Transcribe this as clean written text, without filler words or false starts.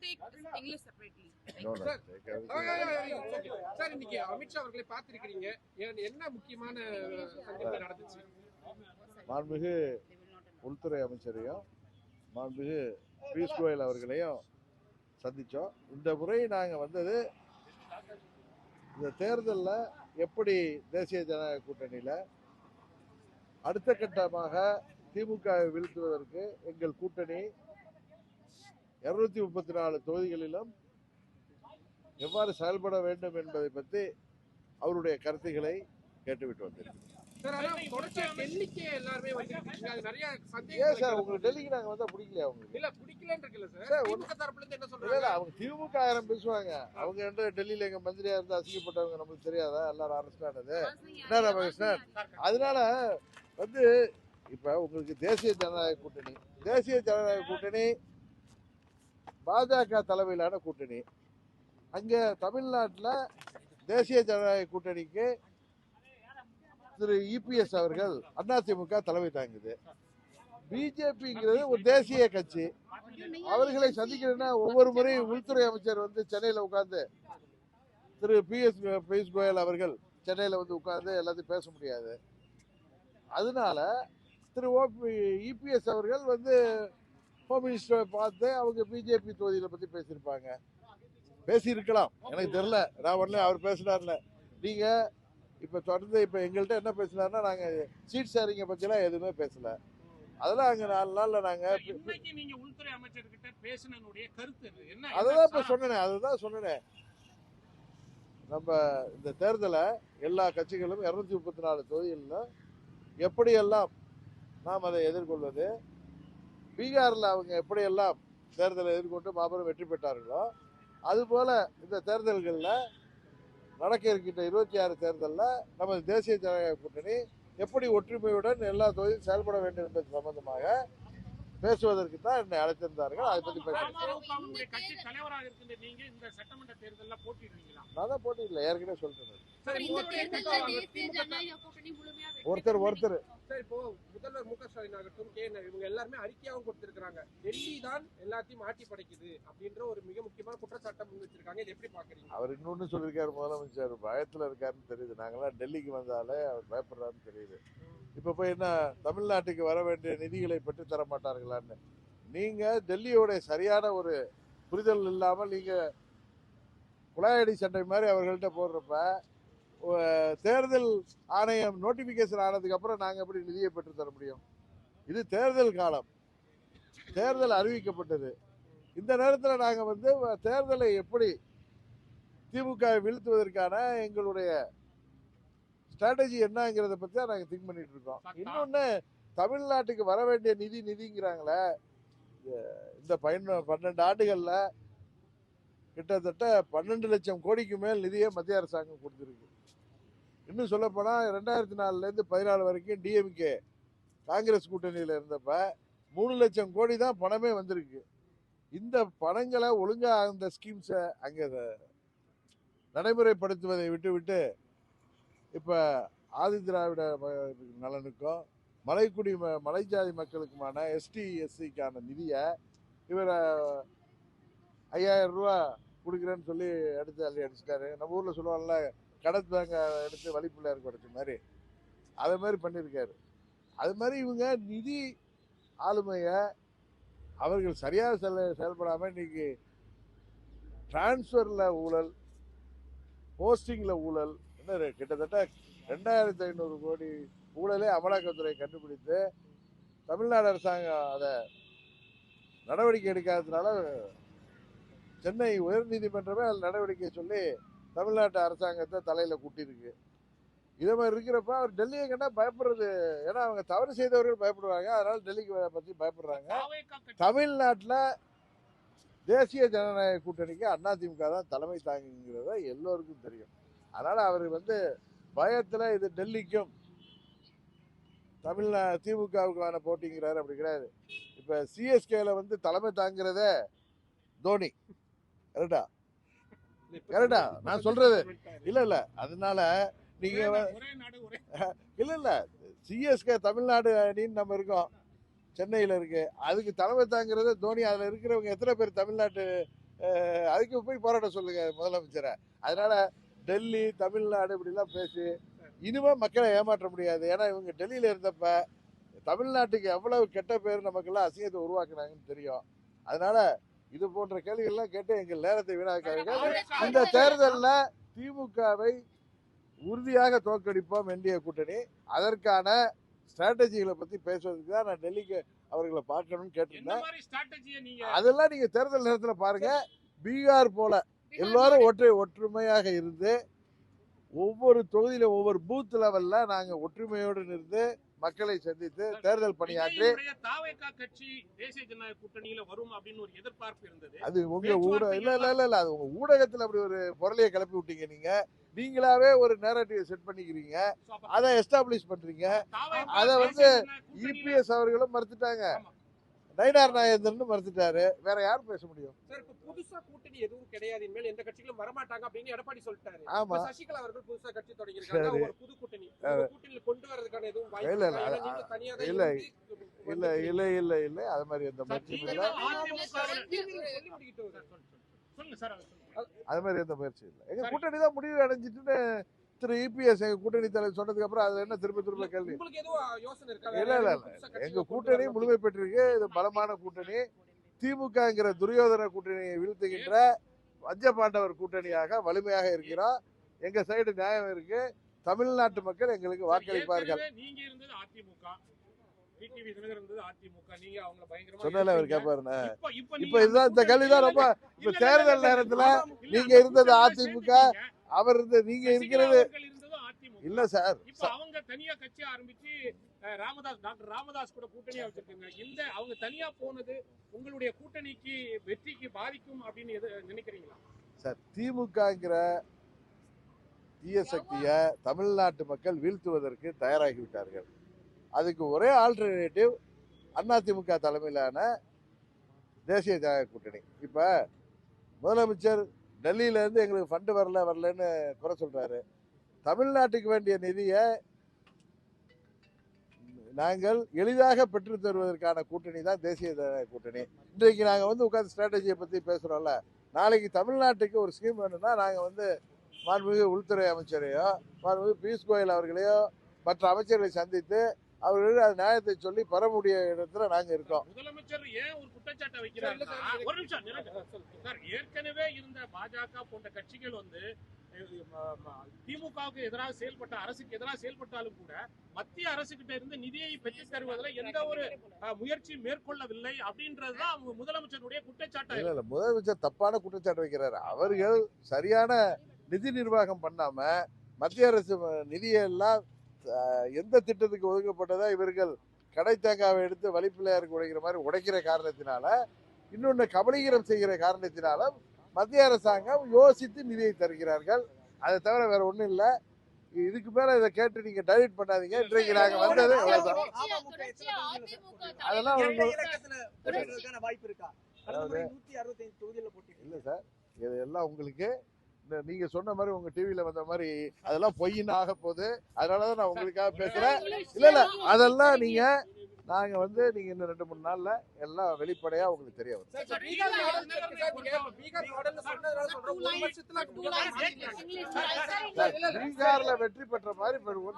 take English separately? No, no. Sir இன்னைக்கு அமித்ஷா அவர்களை பார்த்திருக்கிறீங்க, என்ன முக்கியமான சந்திப்பு நடந்துச்சு? மாண்புமிகு உள்துறை அமைச்சரையும் மாண்புமிகு பியூஷ் கோயல் அவர்களையும் சந்திச்சோம். இந்த முறை நாங்கள் வந்தது இந்த தேர்தலில் எப்படி தேசிய ஜனநாயக கூட்டணியில் அடுத்த கட்டமாக திமுகவை வீழ்த்துவதற்கு எங்கள் கூட்டணி 234 தொகுதிகளிலும் எவ்வாறு செயல்பட வேண்டும் என்பதை பற்றி அவருடைய கருத்துக்களை கேட்டுவிட்டு வந்திருக்கிறோம். உங்களுக்கு டெல்லிக்கு நாங்க வந்தா பிடிக்கலையா? அவங்க திமுக ஆயிரம் பேசுவாங்க. அவங்க என்ன டெல்லியில எங்க மந்திரியா இருந்து அசிங்கப்பட்டவங்க நம்மளுக்கு தெரியாதா? எல்லாரும் அரெஸ்ட் ஆனது என்ன ராமகிருஷ்ணன்? அதனால இப்ப உங்களுக்கு தேசிய ஜனநாயக கூட்டணி பாஜக தலைமையிலான கூட்டணி. அங்க தமிழ்நாட்டில் தேசிய ஜனநாயக கூட்டணிக்கு திரு இபிஎஸ் அவர்கள் அதிமுக தலைமை தாங்குது. பிஜேபிங்கிறது ஒரு தேசிய கட்சி. அவர்களை சந்திக்கிறேன்னா ஒவ்வொரு முறையும் உள்துறை அமைச்சர் சென்னையில் உட்கார்ந்து திரு பியூஷ் கோயல் அவர்கள் சென்னையில் உட்கார்ந்து எல்லாத்தையும் பேச முடியாது. அதனால திரு இபிஎஸ் அவர்கள் ஹோம் மினிஸ்டரை பார்த்து அவங்க பிஜேபி தொகுதிகளை பத்தி பேசியிருக்கலாம், எனக்கு தெரியல. நான் வரல, அவர் பேசினார்ல. நீங்க இப்ப தொடர்ந்து இப்ப எங்கள்கிட்ட என்ன பேசினார்னா, நாங்க சீட் ஷேரிங்க பத்திலாம் எதுவுமே பேசல. அதெல்லாம் அங்க 4 நாள்ல நாங்க உள்துறை அமைச்சர்கிட்ட பேசினுடைய கருத்து என்ன? அதுதான் சொன்னேன். நம்ம இந்த தேர்தலை எல்லா கட்சிகளும் 234 தொகுதிகளில் எப்படியெல்லாம் நாம் அதை எதிர்கொள்வது, பீகாரில் அவங்க எப்படியெல்லாம் தேர்தலை எதிர்கொண்டு மாபெரும் வெற்றி பெற்றார்களோ அதுபோல இந்த தேர்தல்களில் நடக்க இருக்கின்ற 26 தேர்தலில் நமது தேசிய ஜனநாயக கூட்டணி எப்படி ஒற்றுமையுடன் எல்லா தொகுதியும் செயல்பட வேண்டும் என்பது சம்பந்தமாக பேசுவதற்கு தான் என்னை அழைத்திருந்தார்கள். அதை பற்றி நான் தான் போட்டியில்லை, ஏற்கனவே சொல்லிட்டேன். ஒருத்தர் இப்போ முதல்வர் மு க ஸ்டாலின் ஆகட்டும், இவங்க எல்லாருமே அறிக்கையாகவும் கொடுத்திருக்காங்க. டெல்லி தான் எல்லாத்தையும் ஆட்டி படைக்குது அப்படின்ற ஒரு மிக முக்கியமான குற்றச்சாட்டை முன் வச்சிருக்காங்க. இது எப்படி பாக்குறீங்க? அவர் இன்னொன்னு சொல்லியிருக்காரு, முதலமைச்சர் பயத்துல இருக்காருன்னு தெரியுது. நாங்களாம் டெல்லிக்கு வந்தாலே அவர் பயப்படுறாருன்னு தெரியுது. இப்ப போய் என்ன தமிழ்நாட்டுக்கு வர வேண்டிய நிதிகளை பெற்று தர மாட்டார்களான்னு நீங்க டெல்லியோட சரியான ஒரு புரிதல் இல்லாமல் நீங்க குழாயடி சண்டை மாதிரி அவர்கள்ட்ட போடுறப்ப தேர்தல் ஆணையம் நோட்டிபிகேஷன் ஆனதுக்கு அப்புறம் நாங்க எப்படி நிதியை பெற்று தர முடியும்? இது தேர்தல் காலம், தேர்தல் அறிவிக்கப்பட்டது. இந்த நேரத்தில் நாங்க தேர்தலை எப்படி திமுக வீழ்த்துவதற்கான எங்களுடைய ஸ்ட்ராட்டஜி என்னங்கிறத பத்தி தான் நாங்க திங்க் பண்ணிட்டு இருக்கோம். இன்னொன்னு, தமிழ்நாட்டுக்கு வர வேண்டிய நிதிங்கிறாங்களே, இந்த 12 ஆண்டுகள்ல கிட்டத்தட்ட 12 லட்சம் கோடிக்கு மேல் நிதியை மத்திய அரசாங்கம் கொடுத்திருக்கு. இன்னும் சொல்ல போனா 2004 இருந்து 14 வரைக்கும் டிஎம்கே காங்கிரஸ் கூட்டணியில இருந்தப்ப 3 லட்சம் கோடி தான் பணமே வந்திருக்கு. இந்த பணங்களை ஒழுங்கா அந்த ஸ்கீம்ஸை அங்க நடைமுறைப்படுத்துவதை விட்டு இப்ப ஆதி திராவிட நலனுக்கும் மலைஜாதி மக்களுக்குமான எஸ்டி எஸ்சிக்கான நிதியை இவர் 5000 ரூபா கொடுக்குறேன்னு சொல்லி அடிச்சிட்டாரு. நம்ம ஊர்ல சொல்லுவாங்கல்ல, கடத்தாங்க எடுத்து வழிப்பிள்ளையாருக்கு உடைச்ச மாதிரி, அதை மாதிரி பண்ணியிருக்காரு. அது மாதிரி இவங்க நிதி ஆளுமையை அவர்கள் சரியாக செயல்படாம இன்னைக்கு டிரான்ஸ்ஃபர்ல ஊழல், போஸ்டிங்ல ஊழல், கிட்டத்தட்ட 2500 கோடி ஊழலே அமலாக்கத்துறை கண்டுபிடித்து தமிழ்நாடு அரசாங்கம் அதை நடவடிக்கை எடுக்காததுனால சென்னை உயர்நீதிமன்றமே அதில் நடவடிக்கை சொல்லி தமிழ்நாட்டு அரசாங்கத்தை தலையில கூட்டியிருக்கு. இதே மாதிரி இருக்கிறப்ப அவர் டெல்லியை கண்டா பயப்படுறது, ஏன்னா அவங்க தவறு செய்தவர்கள் பயப்படுவாங்க, அதனால டெல்லிக்கு பத்தி பயப்படுறாங்க. தமிழ்நாட்டில் தேசிய ஜனநாயக கூட்டணிக்கு அதிமுக தான் தலைமை தாங்குங்கிறத எல்லோருக்கும் தெரியும். அதனால அவர் பயத்துல இது டெல்லிக்கும் திமுகவுக்கான போட்டிங்கிறாரு. அப்படி கிடையாது. இப்ப சிஎஸ்கேல தலைமை தாங்கிறதே தோனி. கரெக்டா நான் சொல்றது? இல்ல அதனால நீங்க இல்ல சிஎஸ்கே தமிழ்நாடு அணின்னு நம்ம இருக்கோம், சென்னையில இருக்கு. அதுக்கு தலைமை தாங்கிறது தோனி. அதுல இருக்கிறவங்க எத்தனை பேர் தமிழ்நாட்டு அதுக்கு போய் போராட்ட சொல்லுங்க முதலமைச்சரை. அதனால டெல்லி தமிழ்நாடு இப்படிலாம் பேசி இனிமே மக்களை ஏமாற்ற முடியாது. ஏன்னா இவங்க டெல்லியில இருந்தப்ப தமிழ்நாட்டுக்கு எவ்வளவு கெட்ட பேர் நமக்கெல்லாம் அசிங்கத்தை உருவாக்குனாங்கன்னு தெரியும். அதனால இது போன்ற கேள்விகள்லாம் கேட்டு எங்கள் நேரத்தை வீணாக்காதீர்கள். இந்த தேர்தலில் திமுகவை உறுதியாக தோற்கடிப்போம் என்டிஏ கூட்டணி. அதற்கான ஸ்ட்ராட்டஜிகளை பத்தி பேசுவதற்கு தான் நான் டெல்லிக்கு அவர்களை பார்க்கணும்னு கேட்டிருந்தேன். அதெல்லாம் நீங்க தேர்தல் நேரத்தில் பாருங்க. பீகார் போல எல்லாரும் ஒற்றுமையாக இருந்து ஒவ்வொரு தொகுதியில ஒவ்வொரு பூத் லெவல்ல நாங்க ஒற்றுமையோடு இருந்து மக்களை சந்தித்து தேர்தல் பணியாற்றி கட்சி தேசிய ஜனநாயக கூட்டணியில வரும் அப்படின்னு ஒரு எதிர்பார்ப்பு இருந்தது. அது உங்க ஊடகம் இல்ல அது உங்க ஊடகத்துல அப்படி ஒரு பொருளையை கிளப்பி விட்டீங்க. நீங்களாவே ஒரு நேரட்டிவ் செட் பண்ணிக்கிறீங்க, அதை எஸ்டாப்ளிஷ் பண்றீங்க. அதை வந்து இபிஎஸ் அவர்களும் மறுத்துட்டாங்க, நயினார் நாகேந்திரன் மறுத்துட்டாரு. வேற யாரும் பேச முடியும்? புதுசா கூட்டணி எதுவும் கிடையாது, இனிமேல் எந்த கட்சிகளும் வரமாட்டாங்க அப்படின்னு எடப்பாடி சொல்லிட்டாரு. ஆமா, சசிகலா அவர்கள் புதுசா கட்சி தொடங்கியிருக்காங்க. ஒரு புது கூட்டணி கூட்டணியில கொண்டு வரதுக்கான எதுவும் வாய்ப்பு இல்ல அது மாதிரி எந்த முயற்சியும் இல்லை. அது மாதிரி எந்த முயற்சியும் இல்லை. எங்க கூட்டணி தான் முடிவு அடைஞ்சிட்டு திரு இபிஎஸ் எங்க கூட்டணி தலைவர் சொன்னதுக்கு அப்புறம் அது என்ன திரும்ப கேள்வி? இல்ல எங்க கூட்டணி முழுமை பெற்றிருக்கு. இது பலமான கூட்டணி. திமுகங்கிற துரியோதன கூட்டணியை வீழ்த்துகின்ற பஞ்சபாண்டவர் கூட்டணியாக வலிமையாக இருக்கிறோம். எங்க சைடு நியாயம் இருக்கு. தமிழ்நாட்டு மக்கள் எங்களுக்கு வாக்களிப்பார்கள். நீங்க இருந்தது அதிமுக, டிடிவி தினகரன் இருந்தது அதிமுக, நீங்க அவங்கள பயங்கரமா சொன்னல அவர் கேட்பாருன்னு. இப்ப இதுதான் இந்த கேள்விதான் ரொம்ப. இப்ப தேர்தல் நேரத்துல நீங்க இருந்தது அதிமுக, அவர் நீங்க இருக்கிறது இல்ல சார். இப்ப அவங்க தனியா கட்சி ஆரம்பிச்சு டாக்டர் ராமதாஸ் கூட கூட்டணியா வச்சிருக்காங்க. இந்த அவங்க தனியா போனது உங்களுடைய கூட்டணிக்கு வெற்றிக்கு பாதிக்கும் அப்படின்னு நினைக்கிறீங்களா சார்? திமுகங்கிற தீய சக்தியை தமிழ்நாட்டு மக்கள் வீழ்த்துவதற்கு தயாராகி விட்டார்கள். அதுக்கு ஒரே ஆல்டர்னேட்டிவ் அதிமுக தலைமையிலான தேசிய ஜனநாயக கூட்டணி. இப்ப முதலமைச்சர் டெல்லியில இருந்து எங்களுக்கு ஃபண்டு வரலன்னு குறை சொல்றாரு. தமிழ்நாட்டுக்கு வேண்டிய நிதியை நாங்கள் எளிதாக பெற்று தருவதற்கான கூட்டணி தான் தேசிய ஜனநாயக கூட்டணி. இன்றைக்கு நாங்கள் வந்து உட்காந்து ஸ்ட்ராட்டஜியை பற்றி பேசுகிறோம்ல, நாளைக்கு தமிழ்நாட்டுக்கு ஒரு ஸ்கீம் வேணும்னா நாங்கள் வந்து மாண்புமிகு உள்துறை அமைச்சரையோ மாண்புமிகு பியூஷ் கோயல் அவர்களையோ மற்ற அமைச்சர்களை சந்தித்து அவர்கள் அது நியாயத்தை சொல்லி பெறக்கூடிய இடத்துல நாங்க இருக்கோம். முதலமைச்சர் ஏன் ஒரு குற்றச்சாட்டை வைக்கிறார்? ஒரு நிமிஷம். ஏற்கனவே இருந்த பாஜக போன்ற கட்சிகள் வந்து திமுகவுக்கு எதிராக செயல்பட்ட, அரசுக்கு எதிராக செயல்பட்டாலும் கூட மத்திய அரசு கிட்ட இருந்து நிதியை பெற்றுத் தருவதில் எந்த ஒரு முயற்சி மேற்கொள்ளவில்லை அப்படின்றதுதான் முதலமைச்சருடைய குற்றச்சாட்டு. இல்ல முதலமைச்சர் தப்பான குற்றச்சாட்டு வைக்கிறார். அவர்கள் சரியான நிதி நிர்வாகம் பண்ணாம மத்திய அரசு நிதியை எல்லாம் எந்த திட்டத்துக்கு ஒதுக்கப்பட்டதா இவர்கள் கடை தேங்காவை எடுத்து வழிப்பிள்ளையாருக்கு உடைக்கிற மாதிரி உடைக்கிற காரணத்தினால, இன்னொன்னு கபலீகரம் செய்கிற காரணத்தினால மத்திய அரசாங்கம் யோசித்து நிதியை தருகிறார்கள். அதை தவிர வேற ஒண்ணும் இல்லை. இதுக்கு மேல இதை கேட்டு நீங்க டைவர்ட் பண்ணாதீங்க. இன்றைக்கு நாங்க வந்தது அதெல்லாம் இல்ல சார். இதெல்லாம் உங்களுக்கு நீங்க சொன்ன மாதிரி உங்க டிவில வந்த மாதிரி அதெல்லாம் பொய்ன்னு ஆக போகுது. அதனாலதான் நான் உங்களுக்காக பேசுறேன். இல்ல அதெல்லாம் நாங்க வந்து நீங்க இன்னும் 2-3 நாள்ல எல்லாம் வெளிப்படையா உங்களுக்கு தெரிய வரும். பீகார்ல வெற்றி பெற்ற மாதிரி பெறுவோம்.